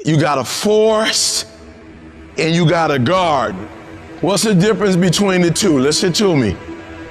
You got a forest and you got a garden. What's the difference between the two? Listen to me.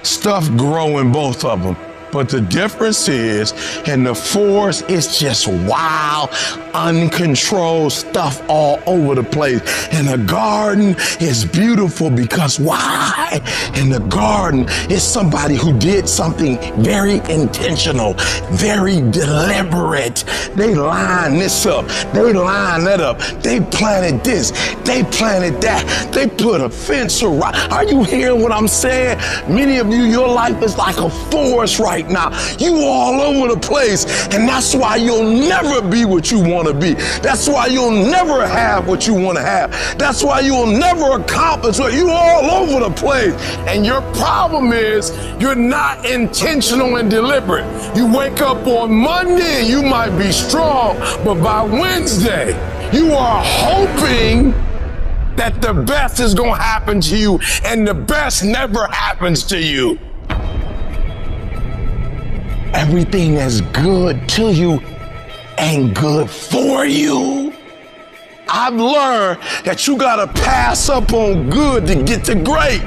Stuff grow in both of them. But the difference is, in the forest, it's just wild, uncontrolled stuff all over the place. In the garden, it's beautiful because why? In the garden, it's somebody who did something very intentional, very deliberate. They line this up, they line that up, they planted this, they planted that, they put a fence around. Are you hearing what I'm saying? Many of you, your life is like a forest right now. You all over the place, and that's why you'll never be what you want to be. That's why you'll never have what you want to have. That's why you'll never accomplish what you all over the place. And your problem is you're not intentional and deliberate. You wake up on Monday and you might be strong, but by Wednesday, you are hoping that the best is going to happen to you, and the best never happens to you. Everything that's good to you ain't good for you. I've learned that you gotta pass up on good to get to great.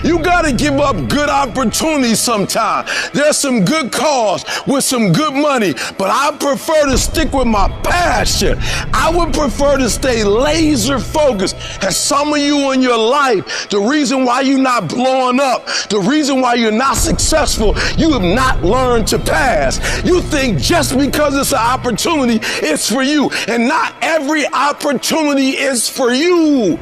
You gotta give up good opportunities sometimes. There's some good cause with some good money, but I prefer to stick with my passion. I would prefer to stay laser focused. And some of you in your life, the reason why you're not blowing up, the reason why you're not successful, you have not learned to pass. You think just because it's an opportunity, it's for you. And not every opportunity is for you.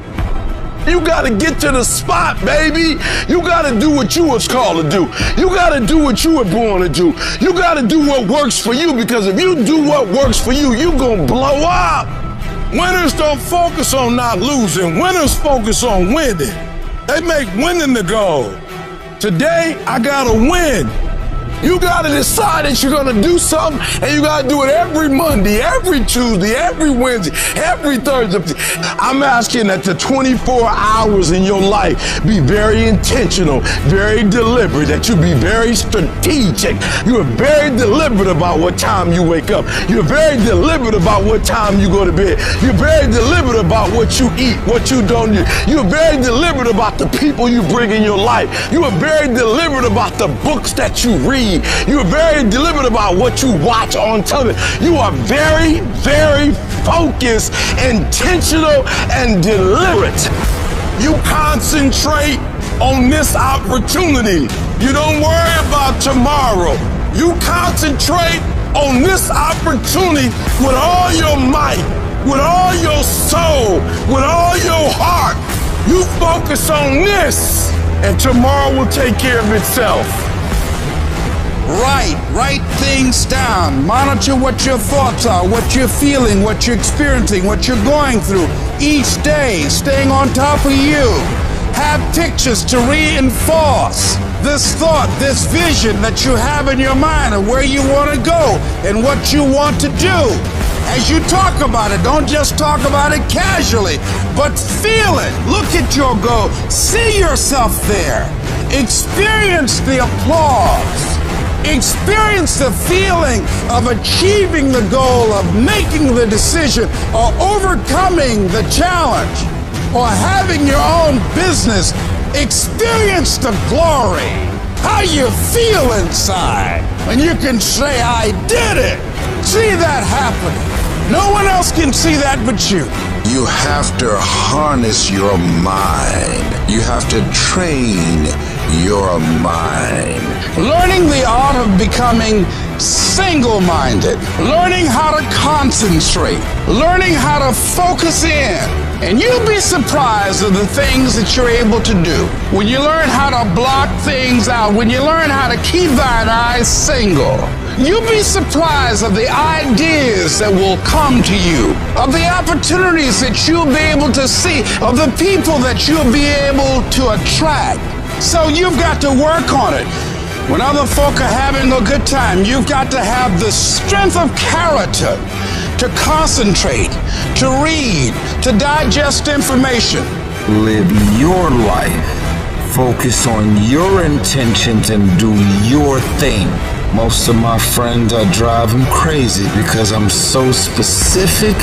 You gotta get to the spot, baby. You gotta do what you was called to do. You gotta do what you were born to do. You gotta do what works for you, because if you do what works for you, you gonna blow up. Winners don't focus on not losing. Winners focus on winning. They make winning the goal. Today, I gotta win. You gotta decide that you're gonna do something, and you gotta do it every Monday, every Tuesday, every Wednesday, every Thursday. I'm asking that the 24 hours in your life be very intentional, very deliberate, that you be very strategic. You are very deliberate about what time you wake up. You're very deliberate about what time you go to bed. You're very deliberate about what you eat, what you don't eat. You're very deliberate about the people you bring in your life. You are very deliberate about the books that you read. You are very deliberate about what you watch on television. You are very, very focused, intentional, and deliberate. You concentrate on this opportunity. You don't worry about tomorrow. You concentrate on this opportunity with all your might, with all your soul, with all your heart. You focus on this, and tomorrow will take care of itself. Write things down. Monitor what your thoughts are, what you're feeling, what you're experiencing, what you're going through each day, staying on top of you. Have pictures to reinforce this thought, this vision that you have in your mind of where you want to go and what you want to do. As you talk about it, don't just talk about it casually, but feel it. Look at your goal. See yourself there. Experience the applause. Experience the feeling of achieving the goal, of making the decision, or overcoming the challenge, or having your own business. Experience the glory, how you feel inside when you can say, I did it. See that happening. No one else can see that but you. You have to harness your mind. You have to train your mind. Learning the art of becoming single-minded. Learning how to concentrate. Learning how to focus in. And you'll be surprised of the things that you're able to do. When you learn how to block things out, when you learn how to keep thine eyes single, you'll be surprised of the ideas that will come to you, of the opportunities that you'll be able to see, of the people that you'll be able to attract. So you've got to work on it. When other folk are having a good time, you've got to have the strength of character to concentrate, to read, to digest information. Live your life. Focus on your intentions and do your thing. Most of my friends I drive them crazy because I'm so specific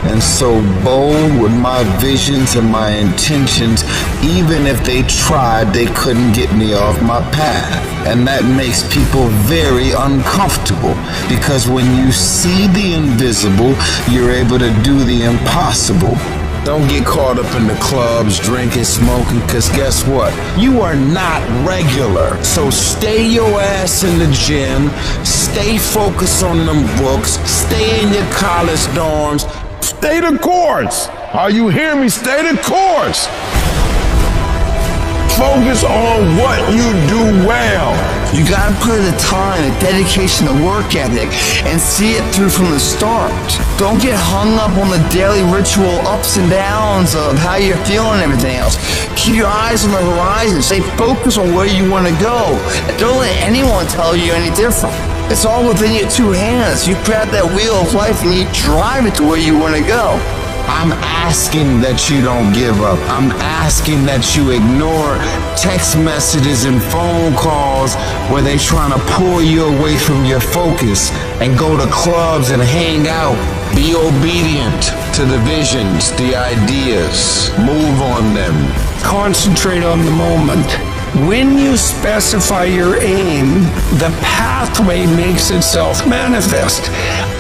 and so bold with my visions and my intentions. Even if they tried, they couldn't get me off my path. And that makes people very uncomfortable because when you see the invisible, you're able to do the impossible. Don't get caught up in the clubs, drinking, smoking, cause guess what? You are not regular. So stay your ass in the gym, stay focused on them books, stay in your college dorms. Stay the course. Are you hearing me? Stay the course. Focus on what you do well. You gotta put in the time, the dedication, the work ethic, and see it through from the start. Don't get hung up on the daily ritual ups and downs of how you're feeling and everything else. Keep your eyes on the horizon. Stay focused on where you want to go. And don't let anyone tell you any different. It's all within your two hands. You grab that wheel of life and you drive it to where you want to go. I'm asking that you don't give up. I'm asking that you ignore text messages and phone calls where they trying to pull you away from your focus and go to clubs and hang out. Be obedient to the visions, the ideas. Move on them. Concentrate on the moment. When you specify your aim, the pathway makes itself manifest.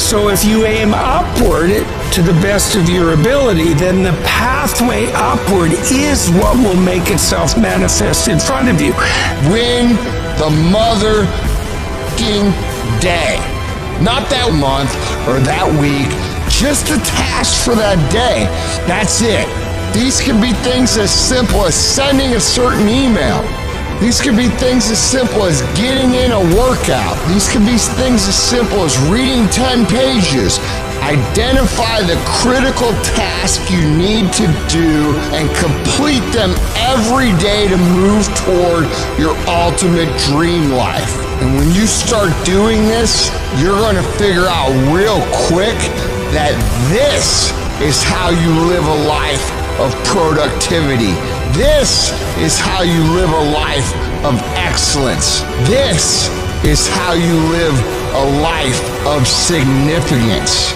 So if you aim upward to the best of your ability, then the pathway upward is what will make itself manifest in front of you. Win the mother-ing day. Not that month or that week, just a task for that day. That's it. These can be things as simple as sending a certain email. These could be things as simple as getting in a workout. These could be things as simple as reading 10 pages. Identify the critical task you need to do and complete them every day to move toward your ultimate dream life. And when you start doing this, you're going to figure out real quick that this is how you live a life of productivity. This is how you live a life of excellence. This is how you live a life of significance.